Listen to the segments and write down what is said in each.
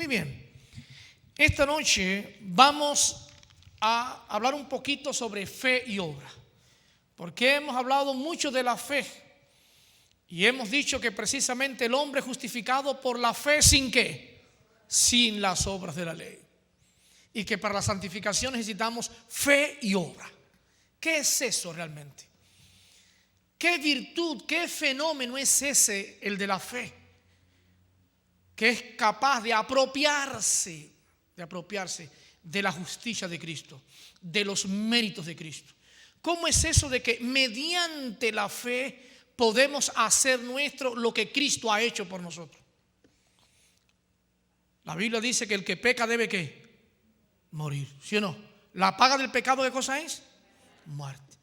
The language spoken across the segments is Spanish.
Muy bien. Esta noche vamos a hablar un poquito sobre fe y obra, porque hemos hablado mucho de la fe y hemos dicho que precisamente el hombre es justificado por la fe sin ¿qué? Sin las obras de la ley, y que para la santificación necesitamos fe y obra. ¿Qué es eso realmente? ¿Qué virtud, qué fenómeno es ese, el de la fe, que es capaz de apropiarse de la justicia de Cristo, de los méritos de Cristo? ¿Cómo es eso de que mediante la fe podemos hacer nuestro lo que Cristo ha hecho por nosotros? La Biblia dice que el que peca debe ¿qué? Morir, ¿sí o no? ¿La paga del pecado qué cosa es? Muerte.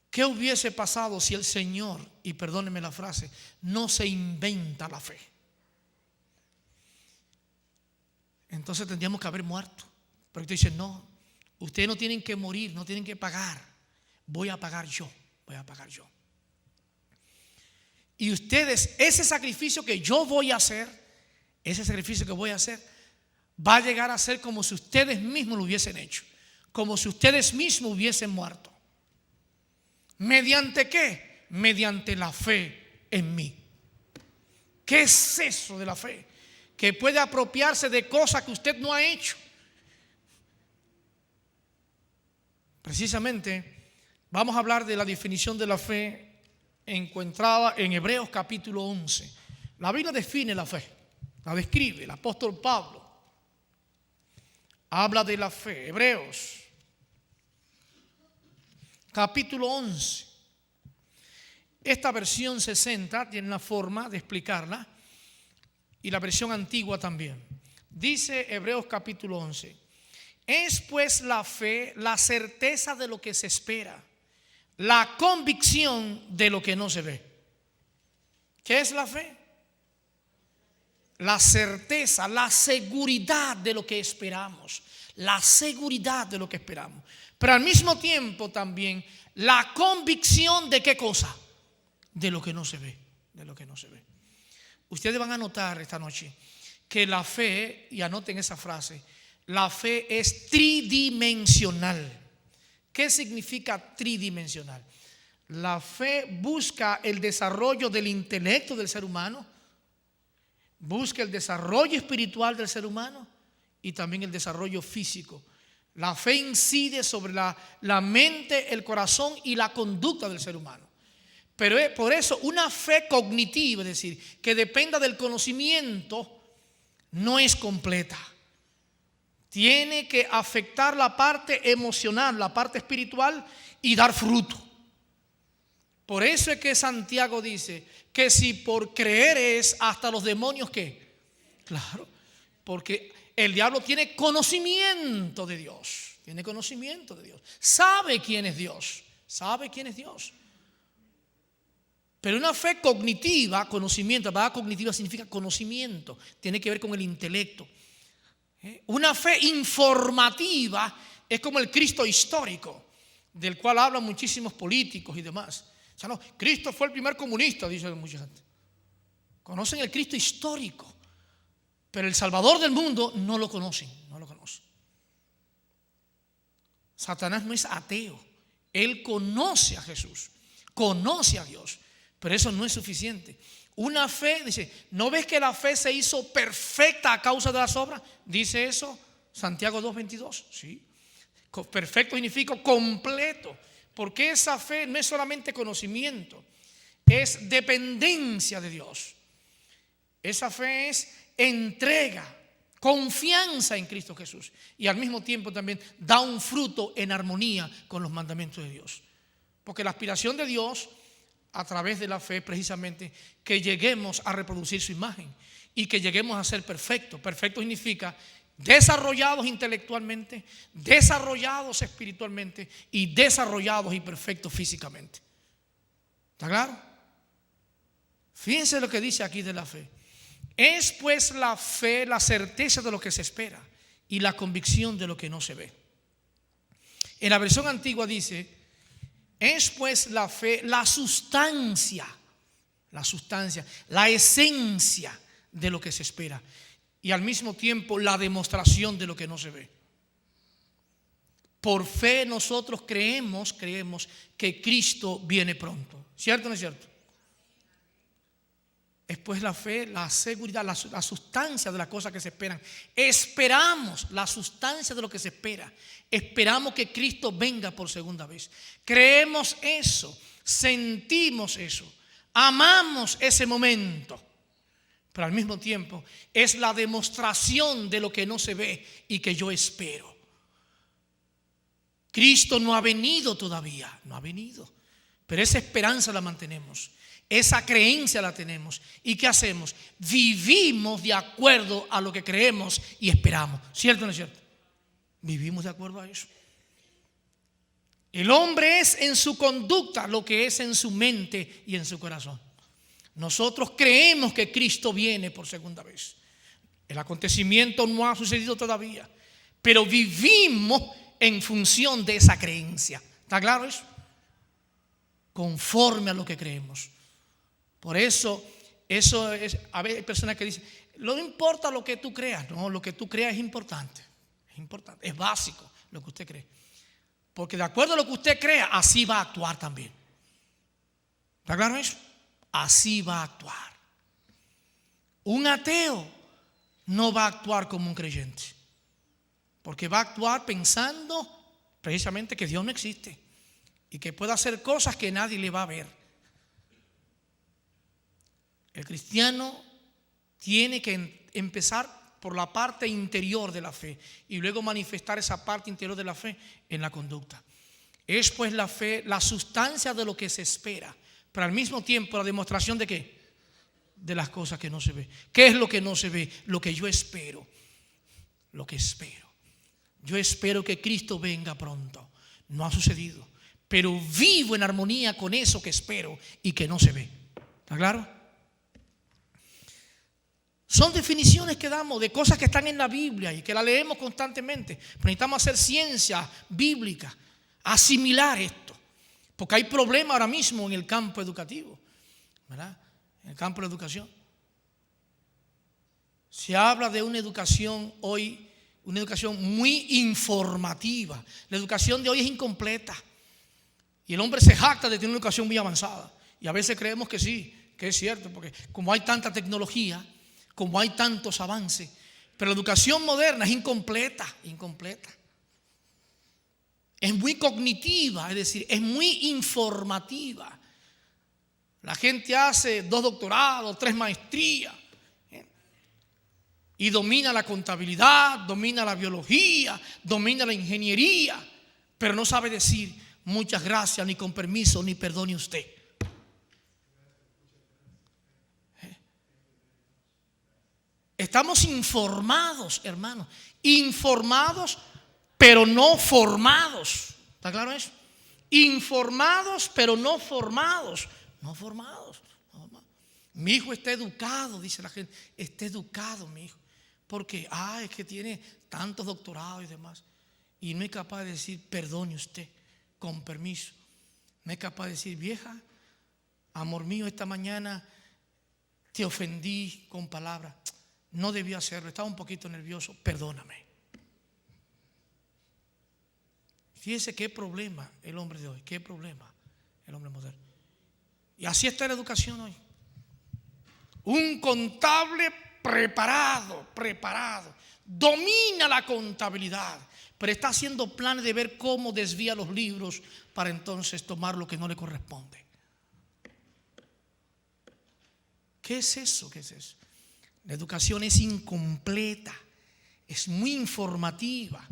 ¿Qué hubiese pasado si el Señor, y perdónenme la frase, no se inventa la fe? Entonces tendríamos que haber muerto. Pero usted dice, no, ustedes no tienen que morir, no tienen que pagar. Voy a pagar yo. Y ustedes, ese sacrificio que yo voy a hacer, va a llegar a ser como si ustedes mismos lo hubiesen hecho, como si ustedes mismos hubiesen muerto. ¿Mediante qué? Mediante la fe en mí. ¿Qué es eso de la fe? Que puede apropiarse de cosas que usted no ha hecho. Precisamente vamos a hablar de la definición de la fe encontrada en Hebreos capítulo 11. La Biblia define la fe, la describe. El apóstol Pablo habla de la fe. Hebreos capítulo 11. Esta versión 60 tiene una forma de explicarla, y la versión antigua también. Dice Hebreos capítulo 11: es pues la fe la certeza de lo que se espera, la convicción de lo que no se ve. ¿Qué es la fe? La certeza, la seguridad de lo que esperamos. La seguridad de lo que esperamos. Pero al mismo tiempo también la convicción de ¿qué cosa? De lo que no se ve. De lo que no se ve. Ustedes van a notar esta noche que la fe, y anoten esa frase, la fe es tridimensional. ¿Qué significa tridimensional? La fe busca el desarrollo del intelecto del ser humano, busca el desarrollo espiritual del ser humano y también el desarrollo físico. La fe incide sobre la mente, el corazón y la conducta del ser humano. Pero por eso una fe cognitiva, es decir, que dependa del conocimiento, no es completa. Tiene que afectar la parte emocional, la parte espiritual, y dar fruto. Por eso es que Santiago dice que si por creer es, hasta los demonios ¿qué? Claro, porque el diablo tiene conocimiento de Dios. Tiene conocimiento de Dios. Sabe quién es Dios. Sabe quién es Dios. Pero una fe cognitiva, conocimiento, la palabra cognitiva significa conocimiento, tiene que ver con el intelecto. Una fe informativa es como el Cristo histórico, del cual hablan muchísimos políticos y demás. O sea, no, Cristo fue el primer comunista, dice mucha gente. Conocen el Cristo histórico, pero el Salvador del mundo no lo conocen, no lo conocen. Satanás no es ateo, él conoce a Jesús, conoce a Dios. Pero eso no es suficiente. Una fe, dice, ¿no ves que la fe se hizo perfecta a causa de las obras? Dice eso Santiago 2:22. Sí. Perfecto significa completo. Porque esa fe no es solamente conocimiento, es dependencia de Dios. Esa fe es entrega, confianza en Cristo Jesús. Y al mismo tiempo también da un fruto en armonía con los mandamientos de Dios. Porque la aspiración de Dios a través de la fe precisamente que lleguemos a reproducir su imagen y que lleguemos a ser perfectos. Perfecto significa desarrollados intelectualmente, desarrollados espiritualmente y desarrollados y perfectos físicamente. ¿Está claro? Fíjense lo que dice aquí de la fe. Es pues la fe la certeza de lo que se espera y la convicción de lo que no se ve. En la versión antigua dice: es pues la fe la sustancia, la esencia de lo que se espera. y al mismo tiempo la demostración de lo que no se ve. Por fe nosotros creemos que Cristo viene pronto. ¿Cierto o no es cierto? Es pues la fe, la seguridad, la sustancia de las cosas que se esperan. Esperamos la sustancia de lo que se espera. Esperamos que Cristo venga por segunda vez. Creemos eso, sentimos eso, amamos ese momento. Pero al mismo tiempo es la demostración de lo que no se ve y que yo espero. Cristo no ha venido todavía, no ha venido. Pero esa esperanza la mantenemos. Esa creencia la tenemos. ¿Y qué hacemos? Vivimos de acuerdo a lo que creemos y esperamos. ¿Cierto o no es cierto? Vivimos de acuerdo a eso. El hombre es en su conducta lo que es en su mente y en su corazón. Nosotros creemos que Cristo viene por segunda vez. El acontecimiento no ha sucedido todavía, pero vivimos en función de esa creencia. ¿Está claro eso? Conforme a lo que creemos. Por eso es, a veces hay personas que dicen, no importa lo que tú creas. No, lo que tú creas es importante. Es importante, es básico lo que usted cree. Porque de acuerdo a lo que usted crea, así va a actuar también. ¿Está claro eso? Así va a actuar. Un ateo no va a actuar como un creyente, porque va a actuar pensando precisamente que Dios no existe y que puede hacer cosas que nadie le va a ver. El cristiano tiene que empezar por la parte interior de la fe y luego manifestar esa parte interior de la fe en la conducta. Es pues la fe la sustancia de lo que se espera, pero al mismo tiempo la demostración de ¿qué? De las cosas que no se ve. ¿Qué es lo que no se ve? Lo que yo espero. Lo que espero. Yo espero que Cristo venga pronto. No ha sucedido, pero vivo en armonía con eso que espero y que no se ve. ¿Está claro? Son definiciones que damos de cosas que están en la Biblia y que la leemos constantemente. Pero necesitamos hacer ciencia bíblica, asimilar esto. Porque hay problemas ahora mismo en el campo educativo, ¿verdad? En el campo de la educación. Se habla de una educación hoy, una educación muy informativa. La educación de hoy es incompleta. Y el hombre se jacta de tener una educación muy avanzada. Y a veces creemos que sí, que es cierto, porque como hay tanta tecnología, como hay tantos avances, pero la educación moderna es incompleta. Es muy cognitiva, es decir, es muy informativa. La gente hace 2 doctorados, 3 maestrías, y domina la contabilidad, domina la biología, domina la ingeniería, pero no sabe decir muchas gracias, ni con permiso, ni perdone usted. Estamos informados, hermanos, informados, pero no formados. ¿Está claro eso? Informados, pero no formados. No formados. Mi hijo está educado, dice la gente. Está educado mi hijo. Porque, es que tiene tantos doctorados y demás. Y no es capaz de decir, perdone usted, con permiso. No es capaz de decir, vieja, amor mío, esta mañana te ofendí con palabras. No debía hacerlo, estaba un poquito nervioso, perdóname. Fíjese qué problema el hombre de hoy, qué problema el hombre moderno. Y así está la educación hoy. Un contable preparado, domina la contabilidad, pero está haciendo planes de ver cómo desvía los libros para entonces tomar lo que no le corresponde. ¿Qué es eso? ¿Qué es eso? La educación es incompleta, es muy informativa,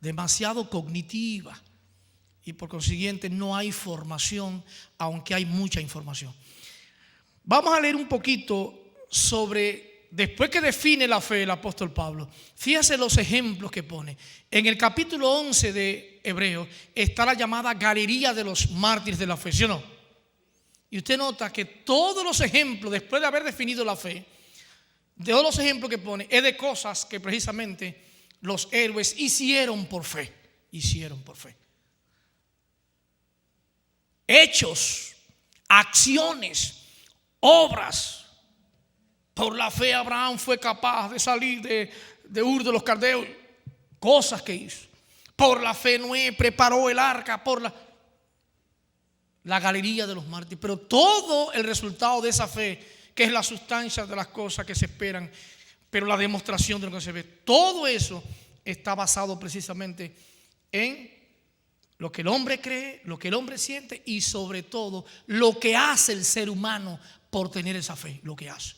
demasiado cognitiva y por consiguiente no hay formación, aunque hay mucha información. Vamos a leer un poquito sobre, después que define la fe el apóstol Pablo, fíjese los ejemplos que pone. En el capítulo 11 de Hebreos está la llamada galería de los mártires de la fe, ¿sí o no? Y usted nota que todos los ejemplos, después de haber definido la fe, de todos los ejemplos que pone, es de cosas que precisamente los héroes hicieron por fe. Hechos, acciones, obras Por la fe Abraham fue capaz de salir de Ur de los Caldeos. Cosas que hizo. Por la fe Noé preparó el arca. Por la galería de los mártires. Pero todo el resultado de esa fe, que es la sustancia de las cosas que se esperan, pero la demostración de lo que se ve, todo eso está basado precisamente en lo que el hombre cree, lo que el hombre siente y sobre todo lo que hace el ser humano por tener esa fe, lo que hace.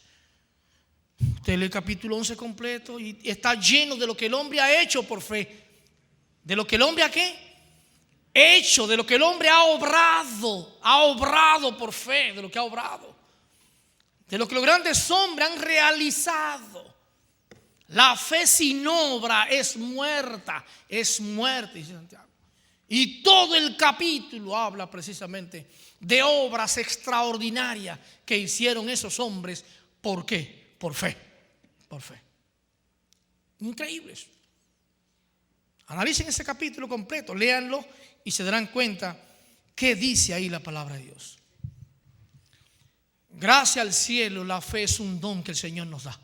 Usted lee el capítulo 11 completo y está lleno de lo que el hombre ha hecho por fe. De lo que el hombre ha ¿qué? Hecho, de lo que el hombre ha obrado por fe, de lo que ha obrado. De lo que los grandes hombres han realizado. La fe sin obra es muerta, dice Santiago. Y todo el capítulo habla precisamente de obras extraordinarias que hicieron esos hombres. ¿Por qué? Por fe. Por fe. Increíbles. Analicen ese capítulo completo, léanlo y se darán cuenta qué dice ahí la palabra de Dios. Gracias al cielo, la fe es un don que el Señor nos da.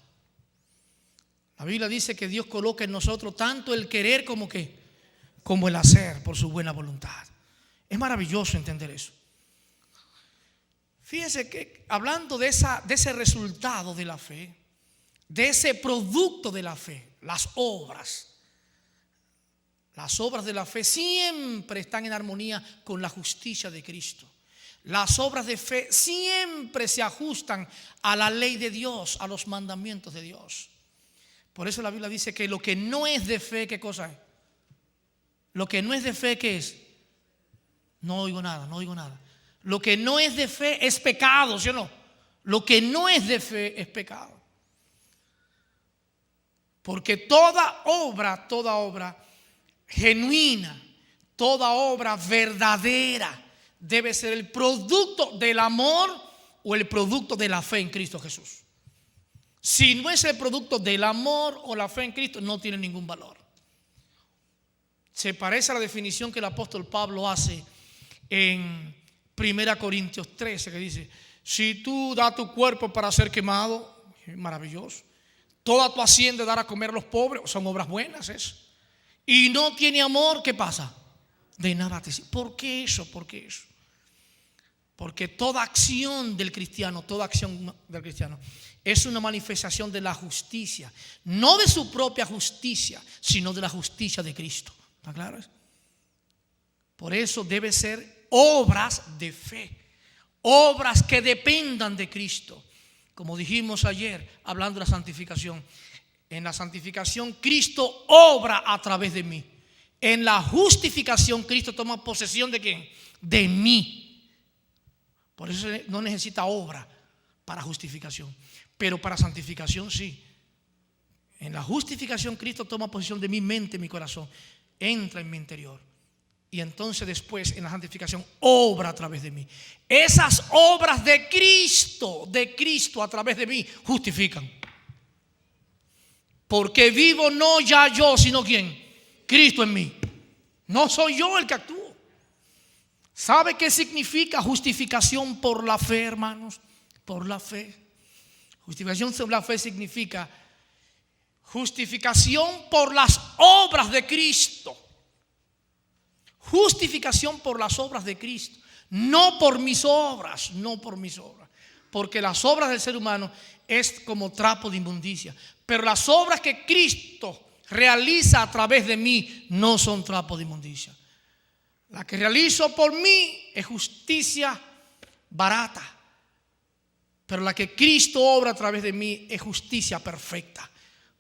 La Biblia dice que Dios coloca en nosotros tanto el querer como el hacer por su buena voluntad. Es maravilloso entender eso. Fíjense que hablando de ese resultado de la fe, de ese producto de la fe, las obras de la fe siempre están en armonía con la justicia de Cristo. Las obras de fe siempre se ajustan a la ley de Dios, a los mandamientos de Dios. Por eso la Biblia dice que lo que no es de fe, ¿qué cosa es? Lo que no es de fe, ¿qué es? No oigo nada. Lo que no es de fe es pecado, ¿sí o no? Lo que no es de fe es pecado. Porque toda obra genuina, toda obra verdadera debe ser el producto del amor o el producto de la fe en Cristo Jesús. Si no es el producto del amor o la fe en Cristo, no tiene ningún valor. Se parece a la definición que el apóstol Pablo hace en 1 Corintios 13, que dice: si tú das tu cuerpo para ser quemado, es maravilloso. Toda tu hacienda dar a comer a los pobres, son obras buenas eso. Y no tiene amor, ¿qué pasa? De nada te sirve. ¿Por qué eso? Porque toda acción del cristiano es una manifestación de la justicia, no de su propia justicia, sino de la justicia de Cristo. ¿Está claro eso? Por eso debe ser obras de fe, obras que dependan de Cristo. Como dijimos ayer, hablando de la santificación. En la santificación Cristo obra a través de mí. En la justificación Cristo toma posesión ¿de quién? De mí. Por eso no necesita obra para justificación. Pero para santificación sí. En la justificación Cristo toma posesión de mi mente, mi corazón. Entra en mi interior. Y entonces después en la santificación obra a través de mí. Esas obras de Cristo a través de mí justifican. Porque vivo no ya yo, sino ¿quién? Cristo en mí. No soy yo el que actúo. ¿Sabe qué significa justificación por la fe, hermanos? Por la fe. Justificación por la fe significa justificación por las obras de Cristo. Justificación por las obras de Cristo. No por mis obras, Porque las obras del ser humano es como trapo de inmundicia. Pero las obras que Cristo realiza a través de mí no son trapo de inmundicia. La que realizo por mí es justicia barata. Pero la que Cristo obra a través de mí es justicia perfecta.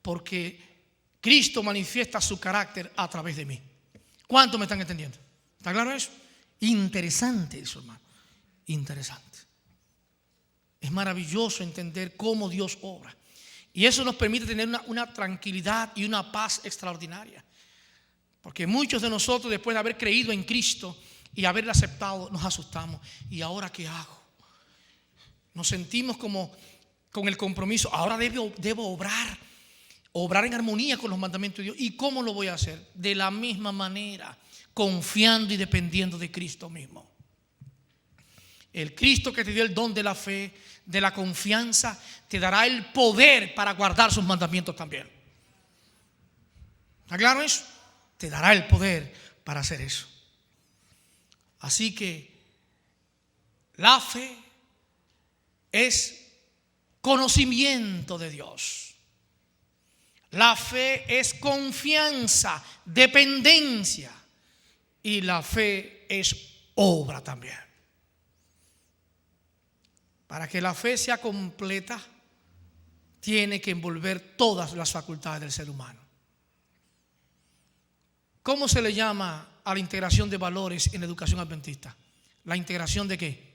Porque Cristo manifiesta su carácter a través de mí. ¿Cuántos me están entendiendo? ¿Está claro eso? Interesante eso, hermano. Interesante. Es maravilloso entender cómo Dios obra. Y eso nos permite tener una tranquilidad y una paz extraordinaria. Porque muchos de nosotros, después de haber creído en Cristo y haberle aceptado, nos asustamos. ¿Y ahora qué hago? Nos sentimos como con el compromiso. Ahora debo obrar en armonía con los mandamientos de Dios. ¿Y cómo lo voy a hacer? De la misma manera, confiando y dependiendo de Cristo mismo. El Cristo que te dio el don de la fe de la confianza, te dará el poder para guardar sus mandamientos también. ¿Está claro eso? Te dará el poder para hacer eso. Así que la fe es conocimiento de Dios. La fe es confianza, dependencia. Y la fe es obra también. Para que la fe sea completa, tiene que envolver todas las facultades del ser humano. ¿Cómo se le llama a la integración de valores en la educación adventista? ¿La integración de qué?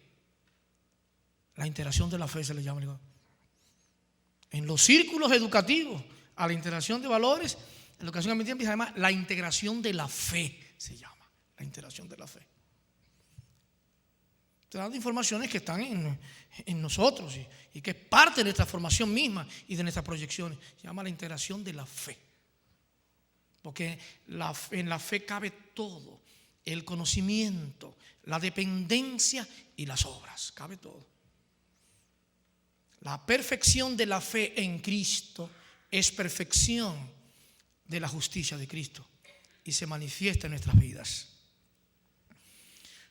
La integración de la fe se le llama. En los círculos educativos, a la integración de valores, en la educación adventista se llama la integración de la fe, se llama. La integración de la fe. Estoy dando informaciones que están en nosotros y que es parte de nuestra formación misma y de nuestras proyecciones. Se llama la integración de la fe. Porque en la fe cabe todo: el conocimiento, la dependencia y las obras. Cabe todo. La perfección de la fe en Cristo es perfección de la justicia de Cristo y se manifiesta en nuestras vidas.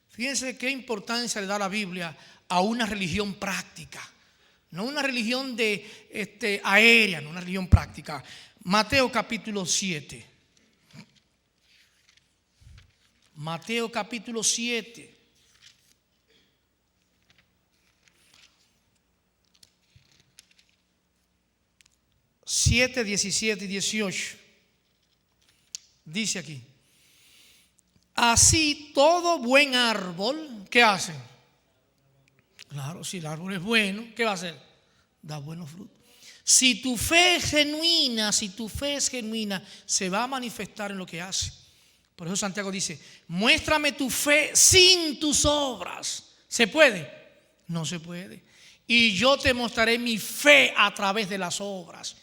Fíjense qué importancia le da la Biblia a una religión práctica, no una religión aérea, no una religión práctica. Mateo capítulo 7. Mateo capítulo 7. Siete, 17 y 18. Dice aquí: así todo buen árbol, ¿qué hace? Claro, si el árbol es bueno, ¿qué va a hacer? Da buenos frutos. Si tu fe es genuina, se va a manifestar en lo que hace. Por eso Santiago dice: muéstrame tu fe sin tus obras. ¿Se puede? No se puede. Y yo te mostraré mi fe a través de las obras.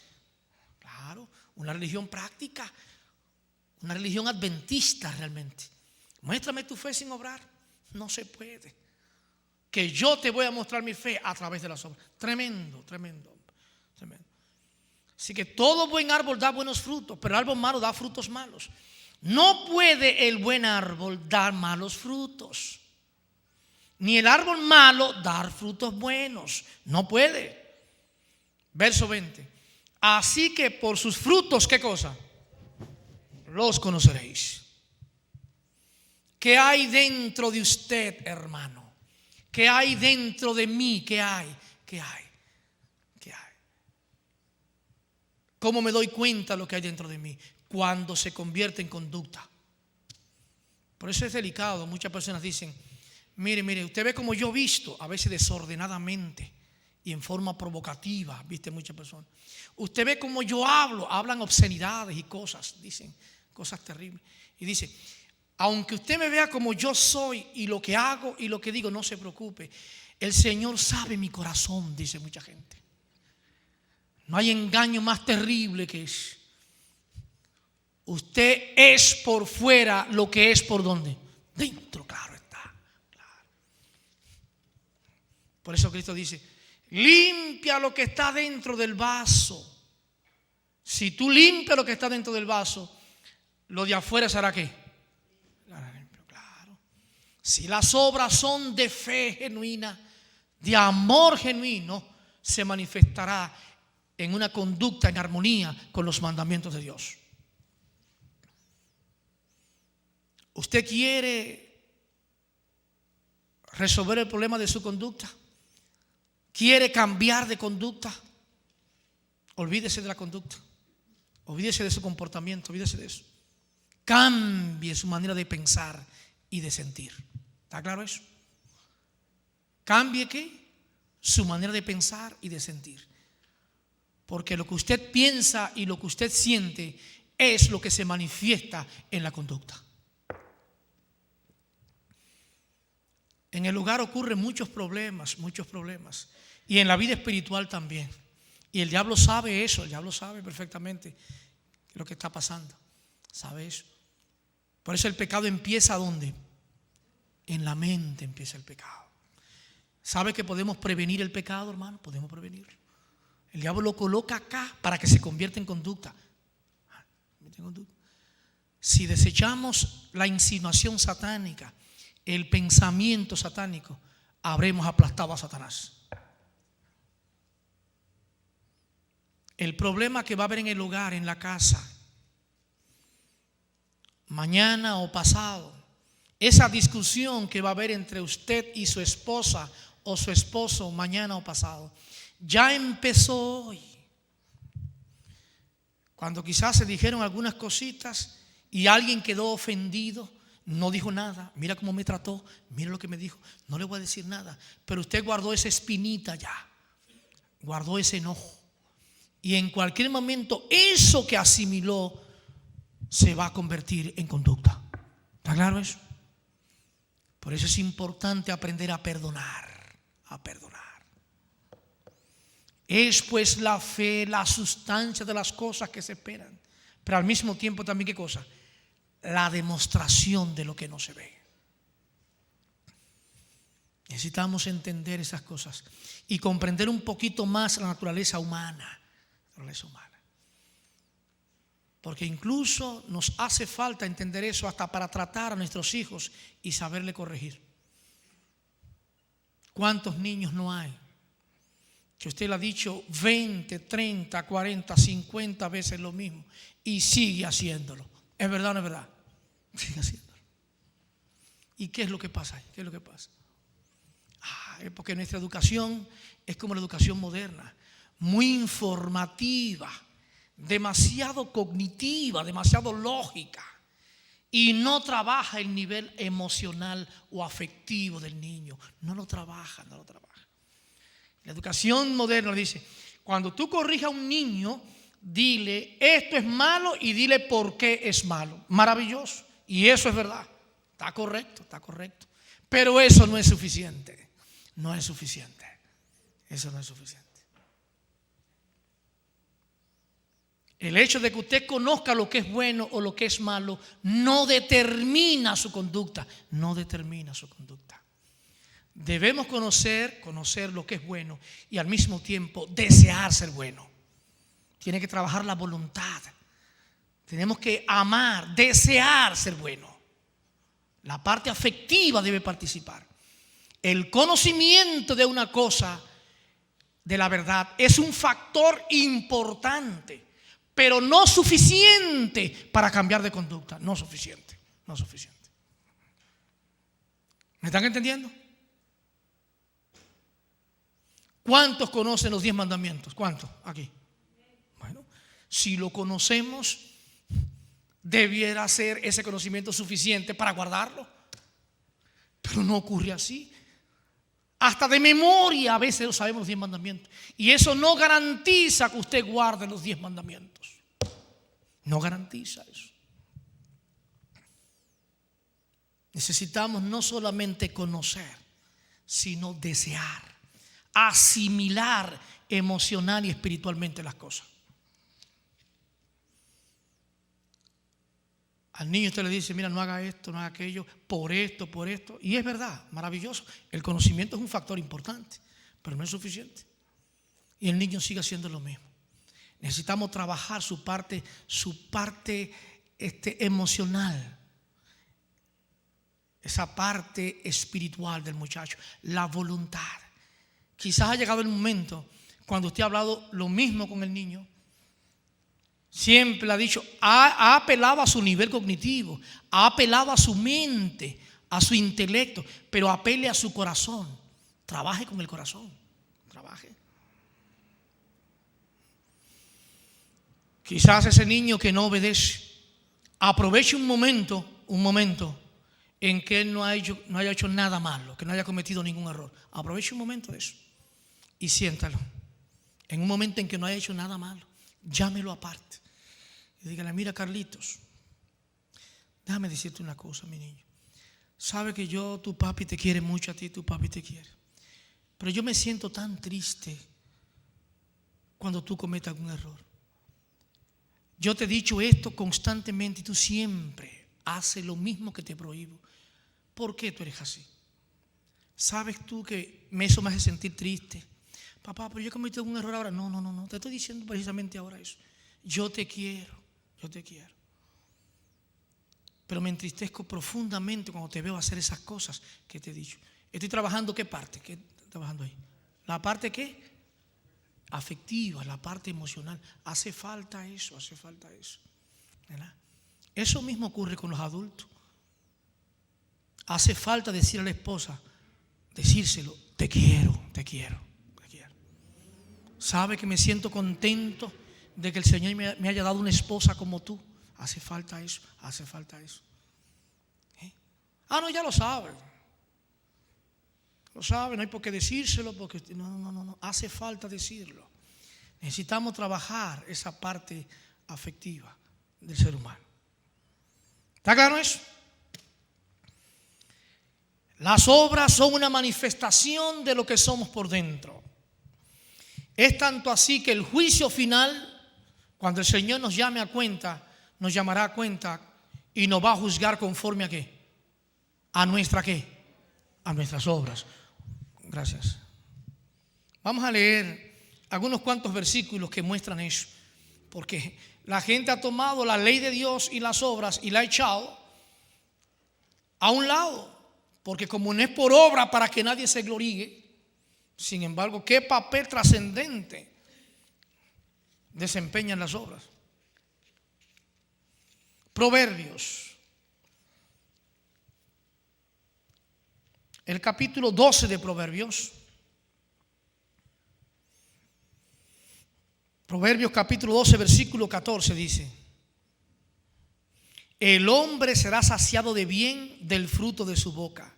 Claro, una religión práctica, una religión adventista realmente. Muéstrame tu fe sin obrar. No se puede. Que yo te voy a mostrar mi fe a través de las obras. Tremendo, tremendo, tremendo. Así que todo buen árbol da buenos frutos, pero el árbol malo da frutos malos. No puede el buen árbol dar malos frutos, ni el árbol malo dar frutos buenos. No puede. Verso 20. Así que por sus frutos, ¿qué cosa? Los conoceréis. ¿Qué hay dentro de usted, hermano? ¿Qué hay dentro de mí? ¿Qué hay? ¿Qué hay? ¿Qué hay? ¿Cómo me doy cuenta de lo que hay dentro de mí? Cuando se convierte en conducta. Por eso es delicado. Muchas personas dicen: mire, usted ve como yo visto, a veces desordenadamente y en forma provocativa, viste muchas personas. Usted ve como yo hablo, hablan obscenidades y cosas, dicen cosas terribles. Y dice: aunque usted me vea como yo soy y lo que hago y lo que digo, no se preocupe. El Señor sabe mi corazón, dice mucha gente. No hay engaño más terrible que ese. Usted es por fuera lo que es por donde. Dentro, claro está. Claro. Por eso Cristo dice: limpia lo que está dentro del vaso. Si tú limpias lo que está dentro del vaso, lo de afuera será ¿qué? Claro. Si las obras son de fe genuina, de amor genuino, se manifestará en una conducta en armonía con los mandamientos de Dios. ¿Usted quiere resolver el problema de su conducta? ¿Quiere cambiar de conducta? Olvídese de la conducta. Olvídese de su comportamiento. Olvídese de eso. Cambie su manera de pensar y de sentir. ¿Está claro eso? Cambie ¿qué? Su manera de pensar y de sentir. Porque lo que usted piensa y lo que usted siente es lo que se manifiesta en la conducta. En el hogar ocurren muchos problemas. Y en la vida espiritual también. Y el diablo sabe eso, el diablo sabe perfectamente lo que está pasando. Sabe eso. Por eso el pecado empieza ¿dónde? En la mente empieza el pecado. ¿Sabe que podemos prevenir el pecado, hermano? Podemos prevenirlo. El diablo lo coloca acá para que se convierta en conducta. Si desechamos la insinuación satánica, el pensamiento satánico, habremos aplastado a Satanás. El problema que va a haber en el hogar, en la casa, mañana o pasado, esa discusión que va a haber entre usted y su esposa o su esposo mañana o pasado, ya empezó hoy. Cuando quizás se dijeron algunas cositas y alguien quedó ofendido, no dijo nada. Mira cómo me trató, mira lo que me dijo. No le voy a decir nada. Pero usted guardó esa espinita ya, guardó ese enojo. Y en cualquier momento eso que asimiló se va a convertir en conducta. ¿Está claro eso? Por eso es importante aprender a perdonar, a perdonar. Es pues la fe, la sustancia de las cosas que se esperan, pero al mismo tiempo también, ¿qué cosa? La demostración de lo que no se ve. Necesitamos entender esas cosas y comprender un poquito más la naturaleza humana. Porque incluso nos hace falta entender eso hasta para tratar a nuestros hijos y saberle corregir. ¿Cuántos niños no hay que usted le ha dicho 20, 30, 40, 50 veces lo mismo y sigue haciéndolo? ¿Es verdad o no es verdad? Sigue haciéndolo. ¿Y qué es lo que pasa? ¿Qué es lo que pasa? Es porque nuestra educación es como la educación moderna, muy informativa, demasiado cognitiva, demasiado lógica, y no trabaja el nivel emocional o afectivo del niño. No lo trabaja. La educación moderna dice: cuando tú corrijas a un niño, dile esto es malo y dile por qué es malo. Maravilloso. Y eso es verdad. Está correcto. Pero eso no es suficiente. Eso no es suficiente. El hecho de que usted conozca lo que es bueno o lo que es malo no determina su conducta. Debemos conocer lo que es bueno y al mismo tiempo desear ser bueno. Tiene que trabajar la voluntad. Tenemos que amar, desear ser bueno. La parte afectiva debe participar. El conocimiento de una cosa, de la verdad, es un factor importante, pero no suficiente para cambiar de conducta. No suficiente. ¿Me están entendiendo? ¿Cuántos conocen los 10 mandamientos? ¿Cuántos aquí? Bueno, si lo conocemos, debiera ser ese conocimiento suficiente para guardarlo. Pero no ocurre así. Hasta de memoria a veces lo sabemos los 10 mandamientos. Y eso no garantiza que usted guarde los 10 mandamientos. No garantiza eso. Necesitamos no solamente conocer, sino desear, asimilar emocional y espiritualmente las cosas. Al niño usted le dice: mira, no haga esto, no haga aquello, por esto. Y es verdad, maravilloso. El conocimiento es un factor importante, pero no es suficiente. Y el niño sigue haciendo lo mismo. Necesitamos trabajar su parte emocional, esa parte espiritual del muchacho, la voluntad. Quizás ha llegado el momento cuando usted ha hablado lo mismo con el niño. Siempre le ha dicho, ha apelado a su nivel cognitivo, ha apelado a su mente, a su intelecto, pero apele a su corazón. Trabaje con el corazón, trabaje. Quizás ese niño que no obedece, aproveche un momento en que él no haya hecho nada malo, que no haya cometido ningún error. Aproveche un momento de eso y siéntalo. En un momento en que no haya hecho nada malo, llámelo aparte y dígale: mira, Carlitos, déjame decirte una cosa, mi niño. Sabe que tu papi te quiere mucho a ti, tu papi te quiere. Pero yo me siento tan triste cuando tú cometas algún error. Yo te he dicho esto constantemente y tú siempre haces lo mismo que te prohíbo. ¿Por qué tú eres así? ¿Sabes tú que eso me hace sentir triste. Papá, pero yo he cometido un error ahora. No, te estoy diciendo precisamente ahora eso. Yo te quiero. Pero me entristezco profundamente cuando te veo hacer esas cosas que te he dicho. Estoy trabajando, ¿qué parte? ¿Qué estoy trabajando ahí? ¿La parte qué? Afectiva, la parte emocional. Hace falta eso. ¿Verdad? Eso mismo ocurre con los adultos. Hace falta decir a la esposa, decírselo, te quiero. Sabe que me siento contento de que el Señor me haya dado una esposa como tú. Hace falta eso. No, ya lo sabe. Lo sabe, no hay por qué decírselo, porque no, hace falta decirlo. Necesitamos trabajar esa parte afectiva del ser humano. ¿Está claro eso? Las obras son una manifestación de lo que somos por dentro. Es tanto así que el juicio final, cuando el Señor nos llame a cuenta, nos llamará a cuenta y nos va a juzgar conforme a ¿qué? ¿A nuestra qué? A nuestras obras. Gracias. Vamos a leer algunos cuantos versículos que muestran eso. Porque la gente ha tomado la ley de Dios y las obras y la ha echado a un lado. Porque como no es por obra para que nadie se gloríe, sin embargo, ¿qué papel trascendente desempeñan las obras? Proverbios, el capítulo 12 de Proverbios. Proverbios capítulo 12, versículo 14 dice: el hombre será saciado de bien del fruto de su boca,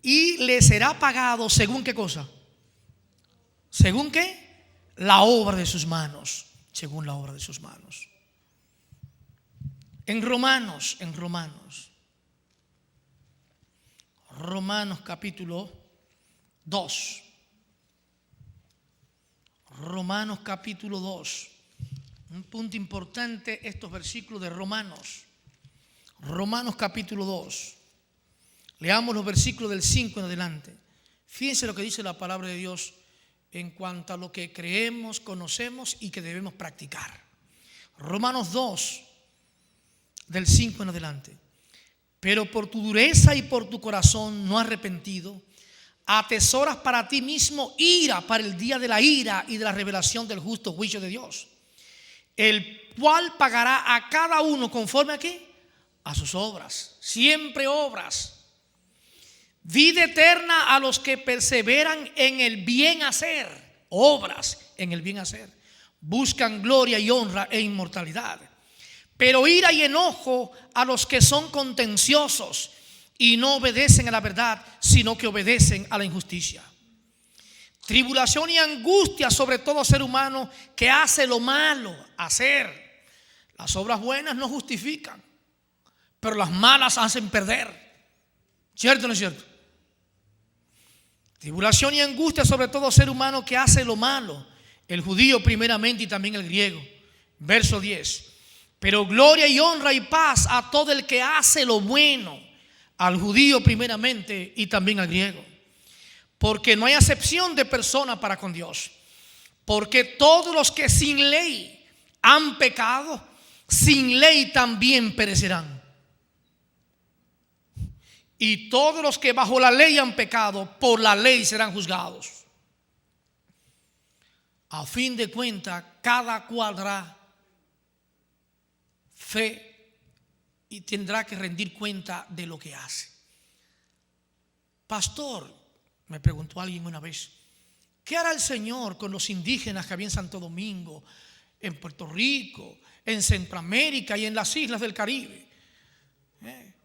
y le será pagado según qué cosa. ¿Según qué? La obra de sus manos. Según la obra de sus manos. En Romanos capítulo 2. Romanos capítulo 2. Un punto importante, estos versículos de Romanos. Romanos capítulo 2. Leamos los versículos del 5 en adelante. Fíjense lo que dice la palabra de Dios en cuanto a lo que creemos, conocemos y que debemos practicar. Romanos 2, del 5 en adelante. Pero por tu dureza y por tu corazón no arrepentido, atesoras para ti mismo ira para el día de la ira y de la revelación del justo juicio de Dios, el cual pagará a cada uno conforme a qué, a sus obras. Siempre obras. Vida eterna a los que perseveran en el bien hacer. Obras en el bien hacer. Buscan gloria y honra e inmortalidad. Pero ira y enojo a los que son contenciosos y no obedecen a la verdad, sino que obedecen a la injusticia. Tribulación y angustia sobre todo ser humano que hace lo malo. Hacer. Las obras buenas no justifican, pero las malas hacen perder. ¿Cierto o no es cierto? Tribulación y angustia sobre todo ser humano que hace lo malo. El judío primeramente y también el griego. Verso 10. Pero gloria y honra y paz a todo el que hace lo bueno. Al judío primeramente y también al griego. Porque no hay acepción de persona para con Dios. Porque todos los que sin ley han pecado, sin ley también perecerán. Y todos los que bajo la ley han pecado, por la ley serán juzgados. A fin de cuentas, cada cual dará fe y tendrá que rendir cuenta de lo que hace. Pastor, me preguntó alguien una vez, ¿qué hará el Señor con los indígenas que había en Santo Domingo, en Puerto Rico, en Centroamérica y en las islas del Caribe?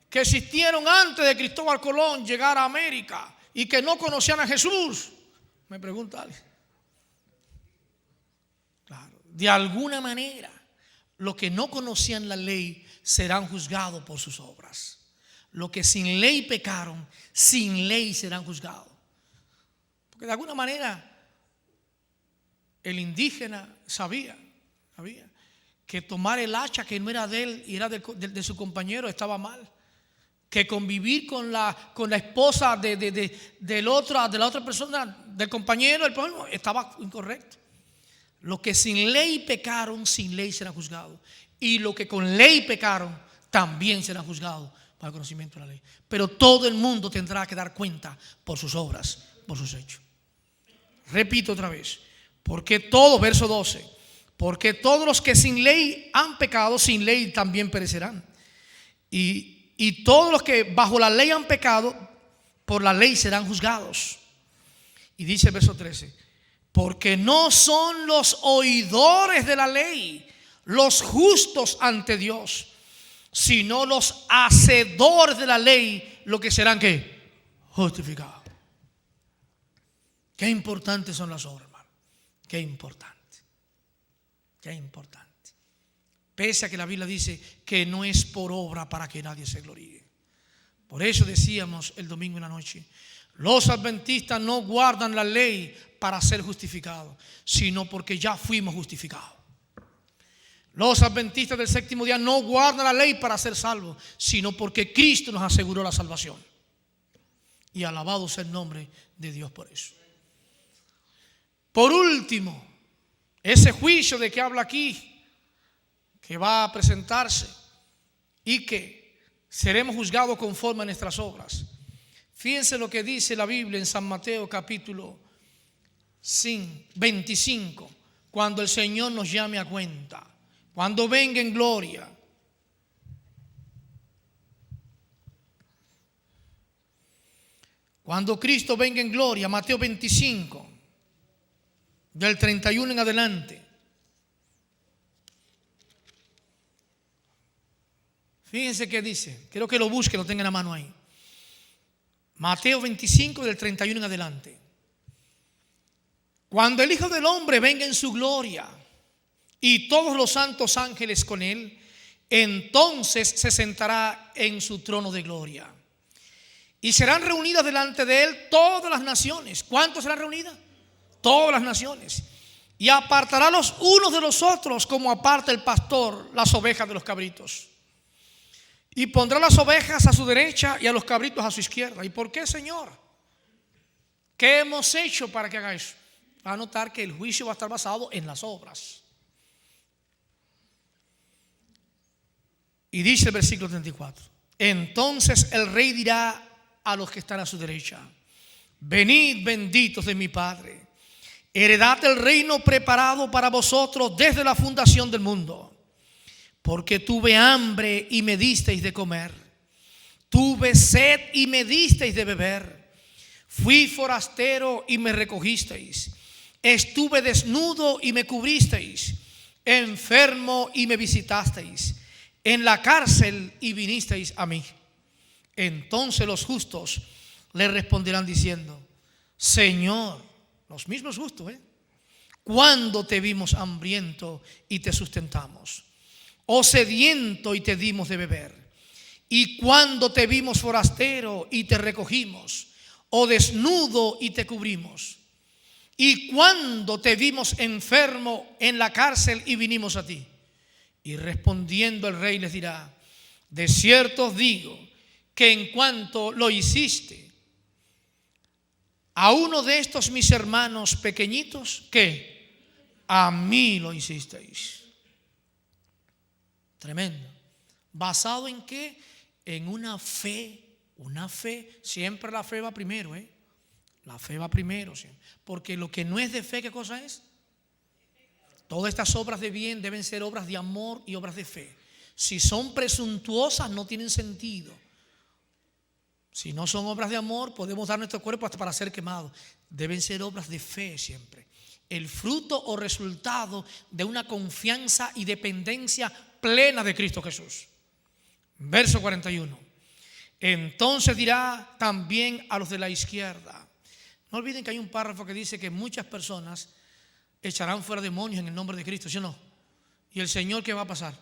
Que existieron antes de Cristóbal Colón llegar a América y que no conocían a Jesús. Me pregunta alguien. Claro, de alguna manera, los que no conocían la ley serán juzgados por sus obras. Los que sin ley pecaron, sin ley serán juzgados. Porque de alguna manera, el indígena sabía que tomar el hacha que no era de él y era de su compañero estaba mal. que convivir con la esposa de la otra persona, del compañero, del prójimo, estaba incorrecto. Los que sin ley pecaron, sin ley serán juzgados. Y los que con ley pecaron, también serán juzgados para el conocimiento de la ley. Pero todo el mundo tendrá que dar cuenta por sus obras, por sus hechos. Repito otra vez, porque todos, verso 12, porque todos los que sin ley han pecado, sin ley también perecerán. Y todos los que bajo la ley han pecado, por la ley serán juzgados. Y dice el verso 13, porque no son los oidores de la ley los justos ante Dios, sino los hacedores de la ley, lo que serán ¿qué? Justificados. Qué importantes son las obras, hermano. Qué importante. Qué importante. Pese a que la Biblia dice que no es por obra para que nadie se gloríe. Por eso decíamos el domingo en la noche, los adventistas no guardan la ley para ser justificados, sino porque ya fuimos justificados. Los adventistas del séptimo día no guardan la ley para ser salvos, sino porque Cristo nos aseguró la salvación. Y alabado sea el nombre de Dios por eso. Por último, ese juicio de que habla aquí, que va a presentarse y que seremos juzgados conforme a nuestras obras. Fíjense lo que dice la Biblia en San Mateo capítulo 25, cuando el Señor nos llame a cuenta, cuando venga en gloria. Cuando Cristo venga en gloria, Mateo 25, del 31 en adelante. Fíjense qué dice, quiero que lo busquen, lo tengan en la mano ahí. Mateo 25 del 31 en adelante. Cuando el Hijo del Hombre venga en su gloria y todos los santos ángeles con él, entonces se sentará en su trono de gloria. Y serán reunidas delante de él todas las naciones. ¿Cuántos serán reunidas? Todas las naciones. Y apartará los unos de los otros como aparta el pastor las ovejas de los cabritos. Y pondrá las ovejas a su derecha y a los cabritos a su izquierda. ¿Y por qué, Señor? ¿Qué hemos hecho para que haga eso? Va a notar que el juicio va a estar basado en las obras. Y dice el versículo 34. Entonces el rey dirá a los que están a su derecha: venid benditos de mi Padre, heredad el reino preparado para vosotros desde la fundación del mundo. Porque tuve hambre y me disteis de comer, tuve sed y me disteis de beber, fui forastero y me recogisteis, estuve desnudo y me cubristeis, enfermo y me visitasteis, en la cárcel y vinisteis a mí. Entonces los justos le responderán diciendo: Señor, los mismos justos, ¿cuándo te vimos hambriento y te sustentamos? O sediento y te dimos de beber. Y cuando te vimos forastero y te recogimos, o desnudo y te cubrimos. Y cuando te vimos enfermo en la cárcel y vinimos a ti. Y respondiendo el rey les dirá: de cierto os digo que en cuanto lo hiciste a uno de estos mis hermanos pequeñitos, ¿qué? A mí lo hicisteis. Tremendo. ¿Basado en qué? En una fe. Una fe. Siempre la fe va primero, La fe va primero siempre. Porque lo que no es de fe, ¿qué cosa es? Todas estas obras de bien deben ser obras de amor y obras de fe. Si son presuntuosas, no tienen sentido. Si no son obras de amor, podemos dar nuestro cuerpo hasta para ser quemados. Deben ser obras de fe siempre. El fruto o resultado de una confianza y dependencia plena de Cristo Jesús. Verso 41. Entonces dirá también a los de la izquierda. No olviden que hay un párrafo que dice que muchas personas echarán fuera demonios en el nombre de Cristo, ¿sí o no? Y el Señor, ¿qué va a pasar?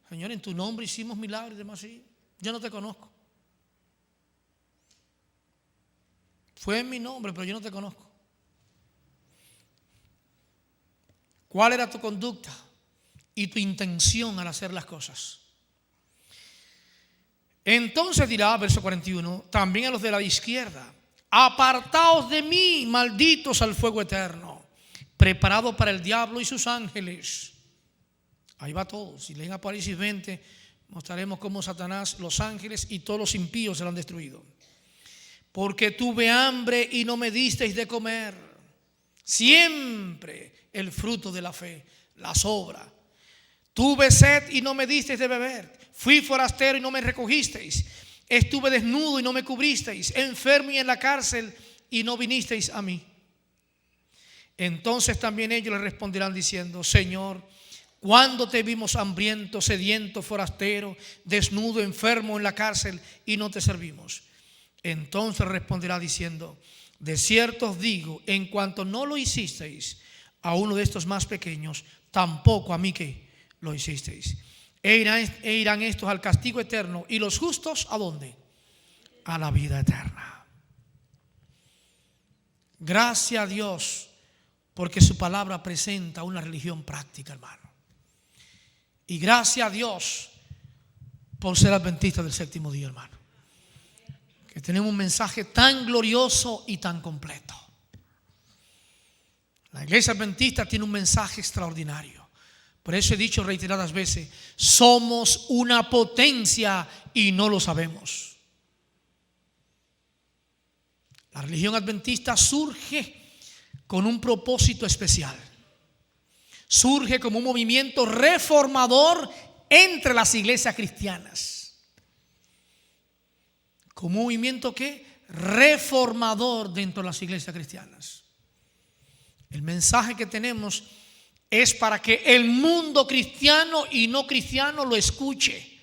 Señor, en tu nombre hicimos milagros y demás. Sí, yo no te conozco. Fue en mi nombre, pero yo no te conozco. ¿Cuál era tu conducta y tu intención al hacer las cosas? Entonces dirá, verso 41, también a los de la izquierda: apartaos de mí, malditos, al fuego eterno, preparado para el diablo y sus ángeles. Ahí va todo. Si leen Apocalipsis 20, mostraremos cómo Satanás, los ángeles y todos los impíos serán destruidos. Porque tuve hambre y no me disteis de comer. Siempre el fruto de la fe, la sobra. Tuve sed y no me disteis de beber. Fui forastero y no me recogisteis. Estuve desnudo y no me cubristeis. Enfermo y en la cárcel y no vinisteis a mí. Entonces también ellos le responderán diciendo: Señor, ¿cuándo te vimos hambriento, sediento, forastero, desnudo, enfermo, en la cárcel y no te servimos? Entonces responderá diciendo: de cierto os digo, en cuanto no lo hicisteis a uno de estos más pequeños, tampoco a mí que lo hicisteis. E irán estos al castigo eterno, y los justos ¿a dónde? A la vida eterna. Gracias a Dios porque su palabra presenta una religión práctica, hermano. Y gracias a Dios por ser adventista del séptimo día, hermano, que tenemos un mensaje tan glorioso y tan completo. La iglesia adventista tiene un mensaje extraordinario. Por eso he dicho reiteradas veces: somos una potencia y no lo sabemos. La religión adventista surge con un propósito especial. Surge como un movimiento reformador entre las iglesias cristianas. Como un movimiento que reformador dentro de las iglesias cristianas. El mensaje que tenemos es para que el mundo cristiano y no cristiano lo escuche,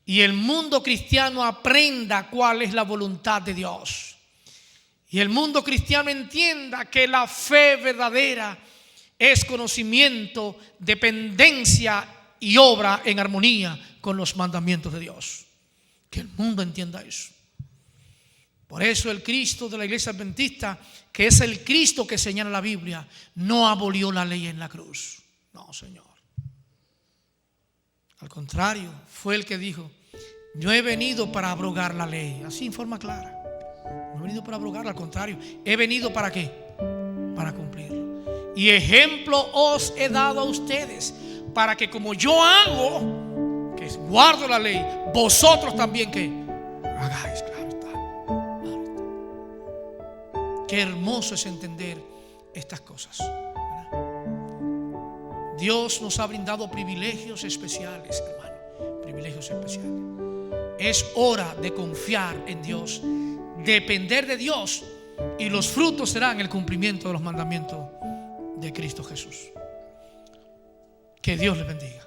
y el mundo cristiano aprenda cuál es la voluntad de Dios, y el mundo cristiano entienda que la fe verdadera es conocimiento, dependencia y obra en armonía con los mandamientos de Dios. Que el mundo entienda eso. Por eso el Cristo de la iglesia adventista, que es el Cristo que señala la Biblia, no abolió la ley en la cruz. No, Señor. Al contrario, fue el que dijo: yo he venido para abrogar la ley. Así en forma clara. No he venido para abrogarla, al contrario. He venido ¿para qué? Para cumplirlo. Y ejemplo os he dado a ustedes, para que como yo hago, que guardo la ley, vosotros también que hagáis. Qué hermoso es entender estas cosas. Dios nos ha brindado privilegios especiales, hermano. Privilegios especiales. Es hora de confiar en Dios, depender de Dios, y los frutos serán el cumplimiento de los mandamientos de Cristo Jesús. Que Dios les bendiga.